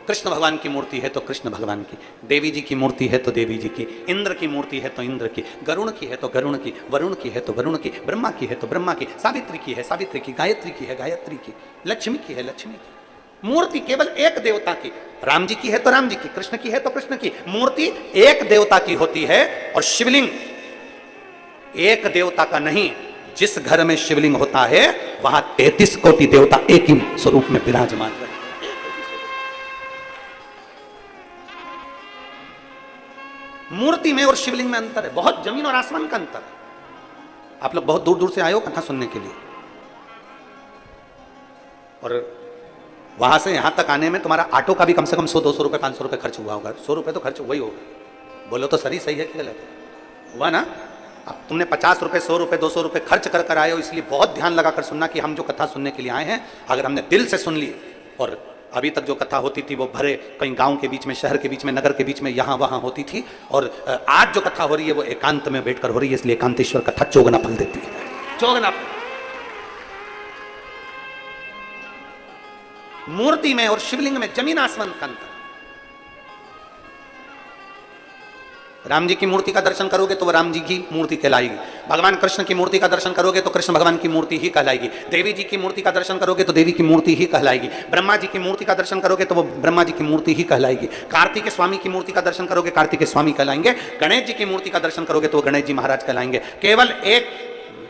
कृष्ण भगवान की मूर्ति है तो कृष्ण भगवान की, देवी जी की मूर्ति है तो देवी जी की, इंद्र की मूर्ति है तो इंद्र की, गरुण की है तो गरुण की, वरुण की है तो वरुण की, ब्रह्मा की है तो ब्रह्मा की, सावित्री की है सावित्री की, गायत्री की है गायत्री की, लक्ष्मी की है लक्ष्मी की। मूर्ति केवल एक देवता की। राम जी की है तो राम जी की, कृष्ण की है तो कृष्ण की। मूर्ति एक देवता की होती है, और शिवलिंग एक देवता का नहीं। जिस घर में शिवलिंग होता है वहां 33 कोटि देवता एक ही स्वरूप में विराजमान रहते हैं। मूर्ति में और शिवलिंग में अंतर है, बहुत जमीन और आसमान का अंतर है। आप लोग बहुत दूर दूर से आए हो कथा सुनने के लिए, और वहां से यहां तक आने में तुम्हारा ऑटो का भी कम से कम 100-200 रुपए 500 रुपए खर्च हुआ होगा। 100 रुपए तो खर्च हुआ ही होगा। बोलो तो सही है कि गलत है? हुआ ना? अब तुमने 50 रुपए 100 रुपए 200 रुपए खर्च कर आए हो, इसलिए बहुत ध्यान लगाकर सुनना कि हम जो कथा सुनने के लिए आए हैं, अगर हमने दिल से सुन ली, और अभी तक जो कथा होती थी वो भरे कहीं गांव के बीच में, शहर के बीच में, नगर के बीच में, यहाँ वहां होती थी, और आज जो कथा हो रही है वो एकांत में बैठकर हो रही है, इसलिए एकांतेश्वर कथा चौगुना फल देती है। चौगुना मूर्ति में और शिवलिंग में जमीन आसमान का अंतर। राम जी की मूर्ति का दर्शन करोगे तो वो राम जी की मूर्ति कहलाएगी। भगवान कृष्ण की मूर्ति का दर्शन करोगे तो कृष्ण भगवान की मूर्ति ही कहलाएगी। देवी जी की मूर्ति का दर्शन करोगे तो देवी की मूर्ति ही कहलाएगी। ब्रह्मा जी की मूर्ति का दर्शन करोगे तो वो ब्रह्मा जी की मूर्ति ही कहलाएगी। कार्तिक स्वामी की मूर्ति का दर्शन करोगे कार्तिक स्वामी कहलाएंगे। गणेश जी की मूर्ति का दर्शन करोगे तो वो गणेश जी महाराज कहलाएंगे। केवल एक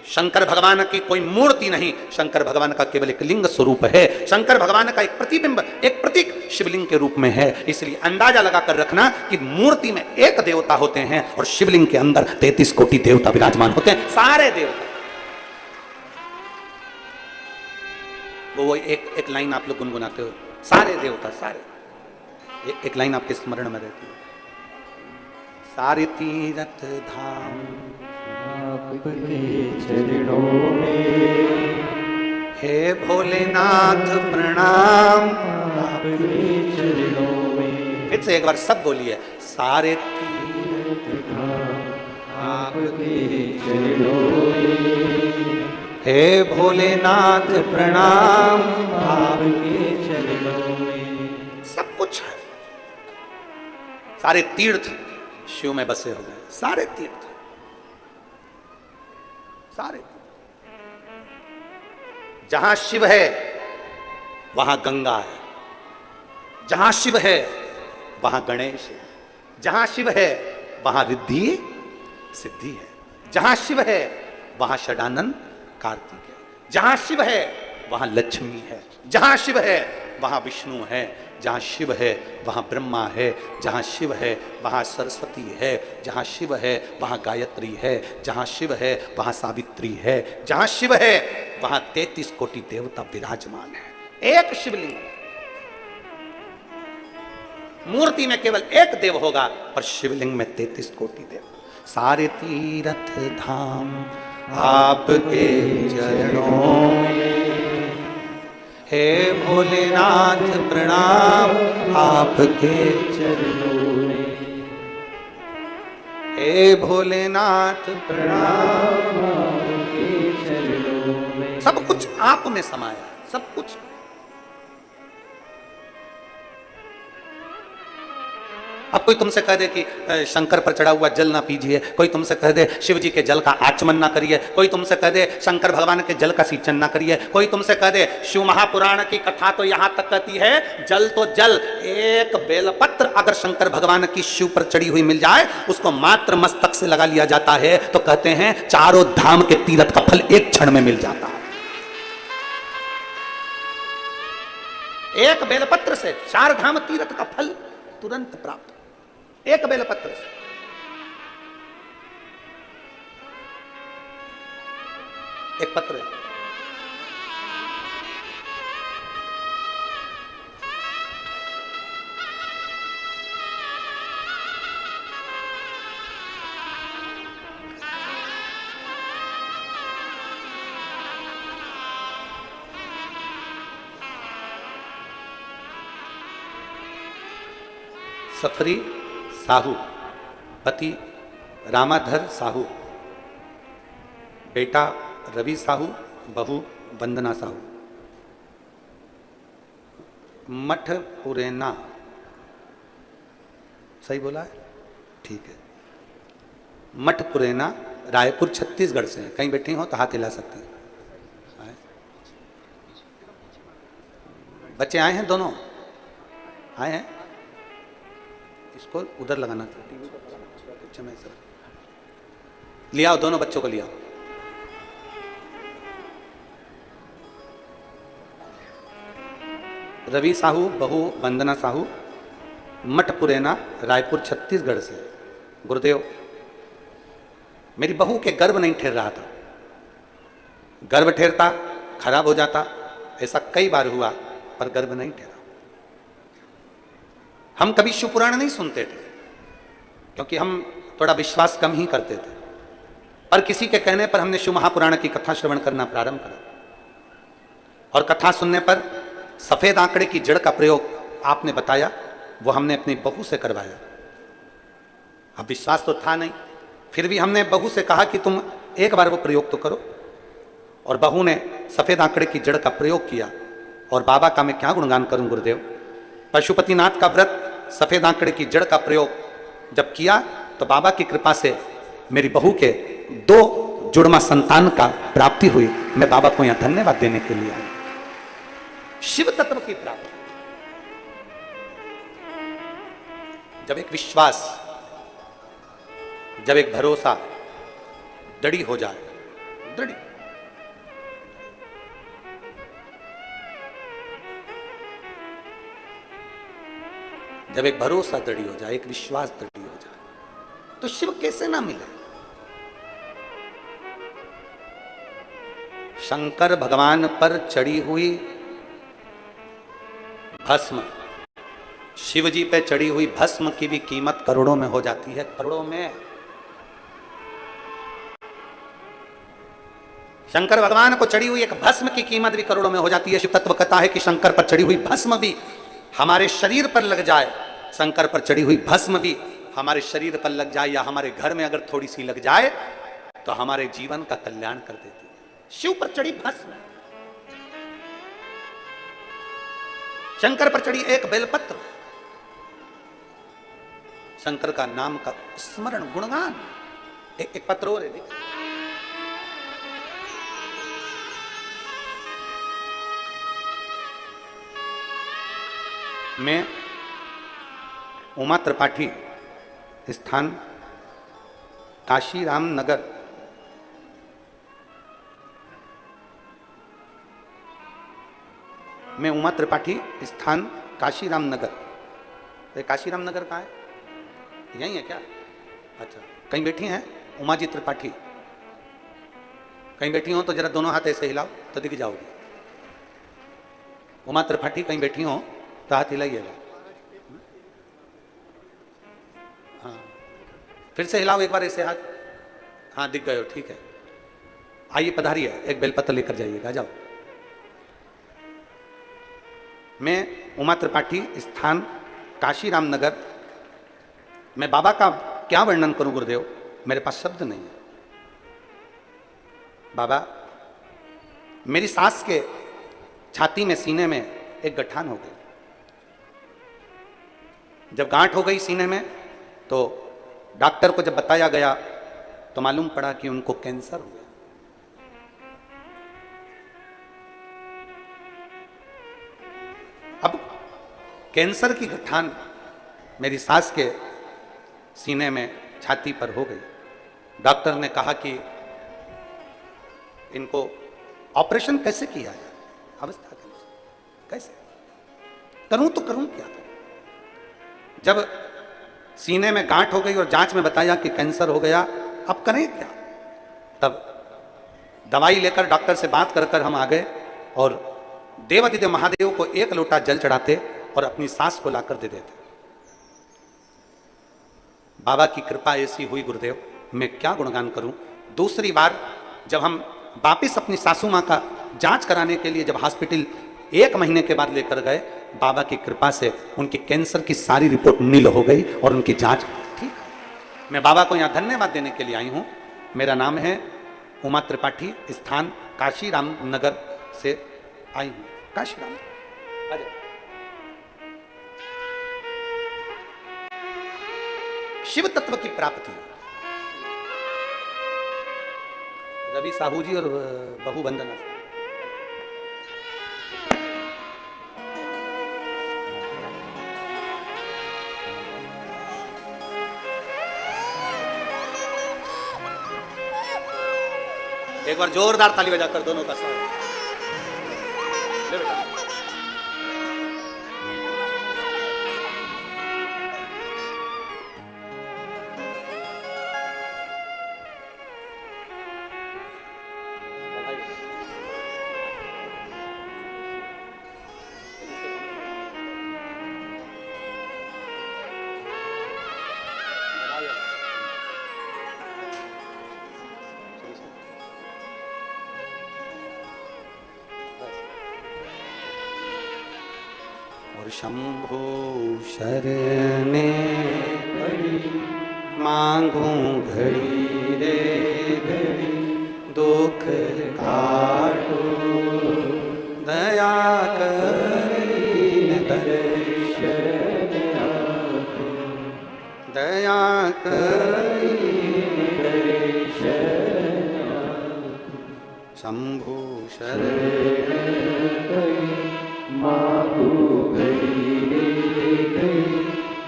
शंकर भगवान की कोई मूर्ति नहीं, शंकर भगवान का केवल एक लिंग स्वरूप है। शंकर भगवान का एक प्रतिबिंब, एक प्रतीक शिवलिंग के रूप में है। इसलिए अंदाजा लगाकर रखना कि मूर्ति में एक देवता होते हैं और शिवलिंग के अंदर 33 कोटि देवता विराजमान होते हैं, सारे देवता। वो एक लाइन आप लोग गुनगुनाते हो, सारे देवता, सारे एक लाइन आपके स्मरण में रहती है। सारे तीरथ धाम आपके चरणों में, हे भोलेनाथ प्रणाम आपके चरणों में। फिर से एक बार सब बोलिए, सारे आपके चरणों में, हे भोलेनाथ प्रणाम आपके चरणों में। सब कुछ है। सारे तीर्थ शिव में बसे हो गए, सारे तीर्थ, सारे। जहां शिव है वहां गंगा है, जहां शिव है वहां गणेश है, जहां शिव है वहां रिद्धि सिद्धि है, जहां शिव है वहां षडानन कार्तिक है, जहां शिव है वहां लक्ष्मी है, जहां शिव है वहां विष्णु है, जहां शिव है वहां ब्रह्मा है, जहां शिव है वहां सरस्वती है, जहां शिव है वहां गायत्री है, जहां शिव है वहां सावित्री है, जहां शिव है वहां 33 कोटि देवता विराजमान है। एक शिवलिंग, मूर्ति में केवल एक देव होगा और शिवलिंग में 33 कोटि देव। सारे तीर्थ धाम आपके चरणों में, हे भोलेनाथ प्रणाम आपके चरणों में, हे भोलेनाथ प्रणाम आपके चरणों में। सब कुछ आप में समाया, सब कुछ। अब कोई तुमसे कह दे कि शंकर पर चढ़ा हुआ जल ना पीजिए, कोई तुमसे कह दे शिव जी के जल का आचमन ना करिए, कोई तुमसे कह दे शंकर भगवान के जल का सिंचन ना करिए, कोई तुमसे कह दे शिव महापुराण की कथा तो यहां तक कहती है जल तो जल, एक बेलपत्र अगर शंकर भगवान की शिव पर चढ़ी हुई मिल जाए, उसको मात्र मस्तक से लगा लिया जाता है तो कहते हैं चारों धाम के तीर्थ का फल एक क्षण में मिल जाता है। एक बेलपत्र से 4 धाम तीर्थ का फल तुरंत प्राप्त, एक बेलपत्र से। एक पत्र है, सफरी साहू, पति रामाधर साहू, बेटा रवि साहू, बहू वंदना साहू। मठ पुरेना, सही बोला है? ठीक है। मठ पुरेना रायपुर छत्तीसगढ़ से है। कहीं बैठी हो तो हाथ हिला सकते हैं। बच्चे आए हैं, दोनों आए हैं। इसको उधर लगाना था, अच्छा मैं सर लिया, दोनों बच्चों को लिया। रवि साहू, बहू वंदना साहू, मठ पुरेना रायपुर छत्तीसगढ़ से। गुरुदेव, मेरी बहू के गर्भ नहीं ठहर रहा था, गर्भ ठहरता खराब हो जाता, ऐसा कई बार हुआ। पर गर्व नहीं ठहरा। हम कभी शिव पुराण नहीं सुनते थे क्योंकि हम थोड़ा विश्वास कम ही करते थे, पर किसी के कहने पर हमने शिव महापुराण की कथा श्रवण करना प्रारंभ करा और कथा सुनने पर सफेद आंकड़े की जड़ का प्रयोग आपने बताया, वो हमने अपनी बहू से करवाया। अब विश्वास तो था नहीं, फिर भी हमने बहू से कहा कि तुम एक बार वो प्रयोग तो करो, और बहू ने सफेद आंकड़े की जड़ का प्रयोग किया। और बाबा का मैं क्या गुणगान करूं गुरुदेव, पशुपतिनाथ का व्रत सफेद आंकड़े की जड़ का प्रयोग जब किया तो बाबा की कृपा से मेरी बहू के 2 जुड़वा संतान का प्राप्ति हुई। मैं बाबा को यहां धन्यवाद देने के लिए आया। शिव तत्व की प्राप्ति, जब एक विश्वास, जब एक भरोसा दृढ़ हो जाए, दृढ़, जब एक भरोसा दृढ़ हो जाए, एक विश्वास दृढ़ हो जाए, तो शिव कैसे ना मिले। शंकर भगवान पर चढ़ी हुई भस्म, शिव जी पे चढ़ी हुई भस्म की भी कीमत करोड़ों में हो जाती है, करोड़ों में। शंकर भगवान को चढ़ी हुई एक भस्म की कीमत भी करोड़ों में हो जाती है। शिव तत्व कहता है कि शंकर पर चढ़ी हुई भस्म भी हमारे शरीर पर लग जाए, शंकर पर चढ़ी हुई भस्म भी हमारे शरीर पर लग जाए या हमारे घर में अगर थोड़ी सी लग जाए तो हमारे जीवन का कल्याण कर देती है। शिव पर चढ़ी भस्म, शंकर पर चढ़ी एक बेलपत्र, शंकर का नाम का स्मरण, गुणगान। एक पत्र और है, मैं उमा त्रिपाठी, स्थान काशीराम नगर, मैं उमा त्रिपाठी, स्थान काशीराम नगर। काशीराम नगर कहाँ है? यही है क्या? अच्छा, कहीं बैठी हैं उमा जी त्रिपाठी? कहीं बैठी हो तो जरा दोनों हाथ ऐसे हिलाओ तो दिख जाओगी। उमा त्रिपाठी कहीं बैठी हो तो हाथ हिलाइएगा। हाँ, फिर से हिलाओ एक बार ऐसे हाथ। हाँ, दिख गए हो, ठीक है। आइए पधारिए, एक बेलपत्र लेकर जाइएगा, जाओ। मैं उमा त्रिपाठी, स्थान काशीराम नगर। मैं बाबा का क्या वर्णन करूं गुरुदेव, मेरे पास शब्द नहीं है। बाबा, मेरी सास के छाती में, सीने में एक गठान हो गई। जब गांठ हो गई सीने में तो डॉक्टर को जब बताया गया तो मालूम पड़ा कि उनको कैंसर हो गया। अब कैंसर की गठान मेरी सास के सीने में, छाती पर हो गई। डॉक्टर ने कहा कि इनको ऑपरेशन कैसे किया जाए, अवस्था कैसे करूं तो करूं क्या। जब सीने में गांठ हो गई और जांच में बताया कि कैंसर हो गया, अब करें क्या। तब दवाई लेकर डॉक्टर से बात कर हम आ गए और देवादिदेव महादेव को एक लोटा जल चढ़ाते और अपनी सास को लाकर दे देते। बाबा की कृपा ऐसी हुई गुरुदेव, मैं क्या गुणगान करूं। दूसरी बार जब हम वापिस अपनी सासू मां का जांच कराने के लिए जब हॉस्पिटल 1 महीने के बाद लेकर गए, बाबा की कृपा से उनकी कैंसर की सारी रिपोर्ट नील हो गई और उनकी जांच ठीक है। मैं बाबा को यहां धन्यवाद देने के लिए आई हूं। मेरा नाम है उमा त्रिपाठी, स्थान काशीराम नगर से आई हूं। काशीराम, शिव तत्व की प्राप्ति। रवि साहू जी और बहू वंदना, एक बार जोरदार ताली बजाकर दोनों का साथ। ले बेटा, और शंभु शरणे मांगू घड़ी रे घड़ी दुख काटो दया करीन दर्शन आपको दया करीन दर्शन शंभु शरण मांगू घड़ी रे घड़ी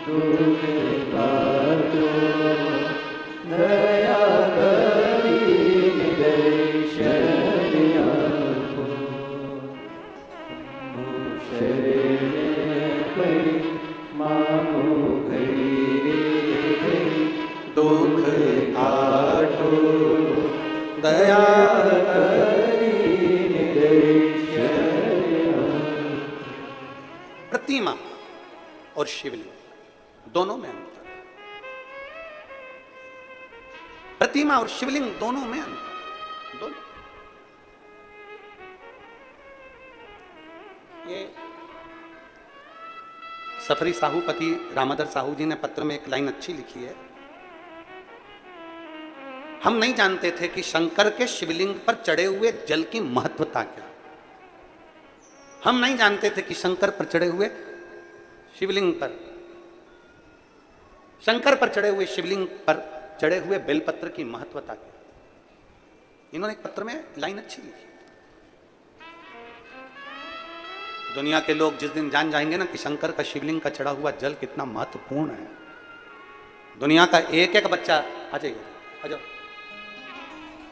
दुख काटो दया करीन दर्शन आपको शरण पड़ी मांगू घड़ी रे घड़ी दुख काटो दया करीन दर्शन प्रतिमा और शिवलिंग दोनों में अंतर। प्रतिमा और शिवलिंग दोनों में अंतर। दोनों ये सफरी साहूपति रामाधर साहू जी ने पत्र में एक लाइन अच्छी लिखी है। हम नहीं जानते थे कि शंकर के शिवलिंग पर चढ़े हुए जल की महत्वता क्या। हम नहीं जानते थे कि शंकर पर चढ़े हुए शिवलिंग पर शंकर पर चढ़े हुए शिवलिंग पर चढ़े हुए बेलपत्र की महत्वता क्या। इन्होंने एक पत्र में लाइन अच्छी लिखी। दुनिया के लोग जिस दिन जान जाएंगे ना कि शंकर का शिवलिंग का चढ़ा हुआ जल कितना महत्वपूर्ण है, दुनिया का एक एक बच्चा आ जाइए आ जाओ,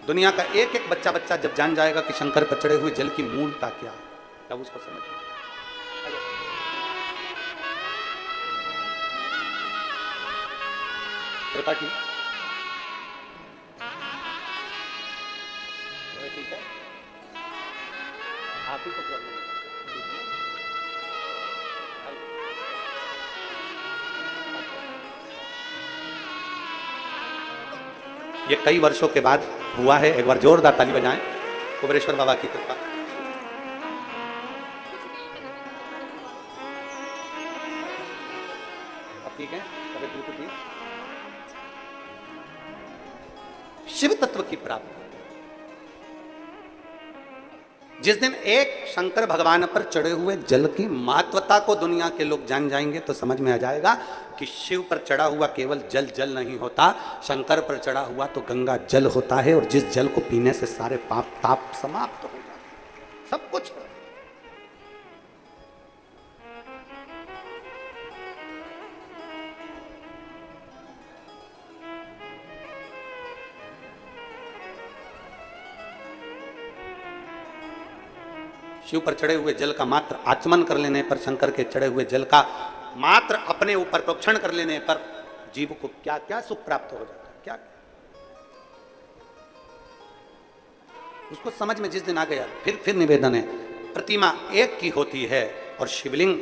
दुनिया का एक एक बच्चा जब जान जाएगा कि शंकर पर चढ़े हुए जल की मूलता क्या है, तब उसको समझ में त्रिपाठी ठीक है, आप ही को प्रॉब्लम है। ये कई वर्षों के बाद हुआ है। एक बार जोरदार ताली बजाएं कुबेरेश्वर बाबा की कृपा। अब ठीक है, तबियत बिल्कुल ठीक। शिव तत्व की प्राप्ति जिस दिन एक शंकर भगवान पर चढ़े हुए जल की महत्वता को दुनिया के लोग जान जाएंगे तो समझ में आ जाएगा कि शिव पर चढ़ा हुआ केवल जल नहीं होता, शंकर पर चढ़ा हुआ तो गंगा जल होता है, और जिस जल को पीने से सारे पाप ताप समाप्त हो जाते हैं, सब कुछ। शिव पर चढ़े हुए जल का मात्र आचमन कर लेने पर, शंकर के चढ़े हुए जल का मात्र अपने ऊपर प्रोक्षण कर लेने पर जीव को क्या क्या सुख प्राप्त हो जाता है, क्या उसको समझ में जिस दिन आ गया। फिर निवेदन है, प्रतिमा एक की होती है और शिवलिंग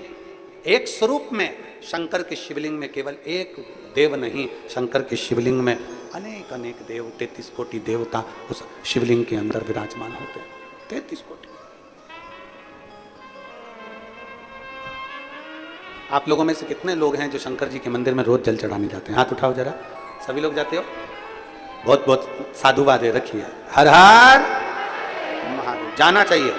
एक स्वरूप में। शंकर के शिवलिंग में केवल एक देव नहीं, शंकर के शिवलिंग में अनेक अनेक देव, 33 कोटि देवता उस शिवलिंग के अंदर विराजमान होते हैं। 33 कोटि। आप लोगों में से कितने लोग हैं जो शंकर जी के मंदिर में रोज जल चढ़ाने जाते हैं? हाथ उठाओ जरा। सभी लोग जाते हो? बहुत बहुत साधुवाद है, रखिए। हर हर महादेव। जाना चाहिए।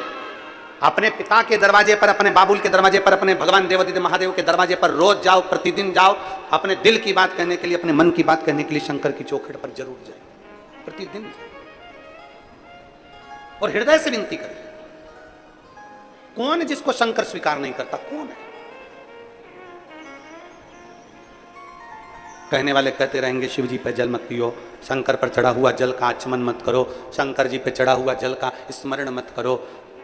अपने पिता के दरवाजे पर, अपने बाबुल के दरवाजे पर, अपने भगवान देवादिदेव महादेव के दरवाजे पर रोज जाओ, प्रतिदिन जाओ। अपने दिल की बात कहने के लिए, अपने मन की बात कहने के लिए शंकर की चौखट पर जरूर जाए, प्रतिदिन जाए और हृदय से विनती करें। कौन जिसको शंकर स्वीकार नहीं करता? कौन है? कहने वाले कहते रहेंगे शिव जी पे जल मत पियो, शंकर पर चढ़ा हुआ जल का आचमन मत करो, शंकर जी पे चढ़ा हुआ जल का स्मरण मत करो।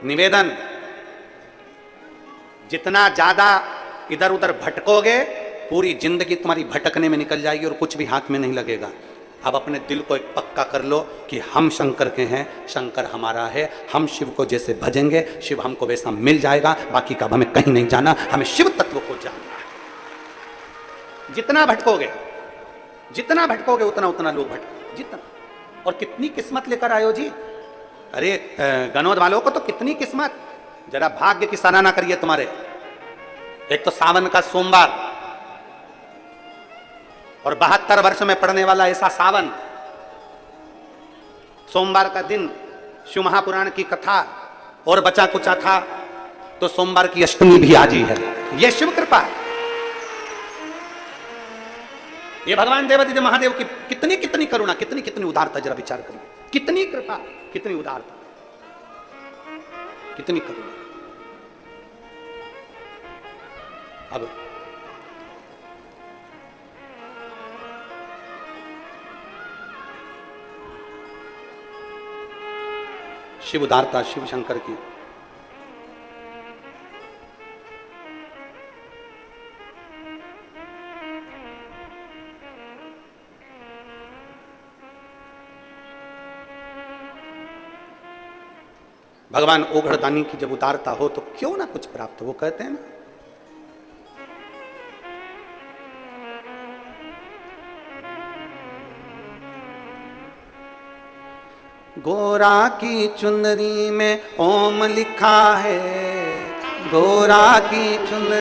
निवेदन, जितना ज्यादा इधर उधर भटकोगे पूरी जिंदगी तुम्हारी भटकने में निकल जाएगी और कुछ भी हाथ में नहीं लगेगा। अब अपने दिल को एक पक्का कर लो कि हम शंकर के हैं, शंकर हमारा है। हम शिव को जैसे भजेंगे शिव हमको वैसा मिल जाएगा। बाकी का हमें कहीं नहीं जाना, हमें शिव तत्व को जानना है। जितना भटकोगे उतना लोग भटकोगे, जितना। और कितनी किस्मत लेकर आयो जी। अरे गनौद वालों को तो कितनी किस्मत, जरा भाग्य की सराहना करिए। तुम्हारे एक तो सावन का सोमवार और 72 वर्ष में पड़ने वाला ऐसा सावन, सोमवार का दिन शिव महापुराण की कथा और बचा कुचा था, तो सोमवार की अष्टमी भी आज ही है। यह शिव कृपा है। ये भगवान देवादिदेव महादेव की कितनी कितनी करुणा, कितनी कितनी उदारता, जरा विचार करिए। कितनी कृपा, कितनी उदारता, कितनी करुणा। अब शिव उदारता, शिव शंकर की। भगवान ओघड़दानी की जब उदारता हो तो क्यों ना कुछ प्राप्त हो। वो कहते हैं ना, गोरा की चुनरी में ओम लिखा है, गोरा की चुनरी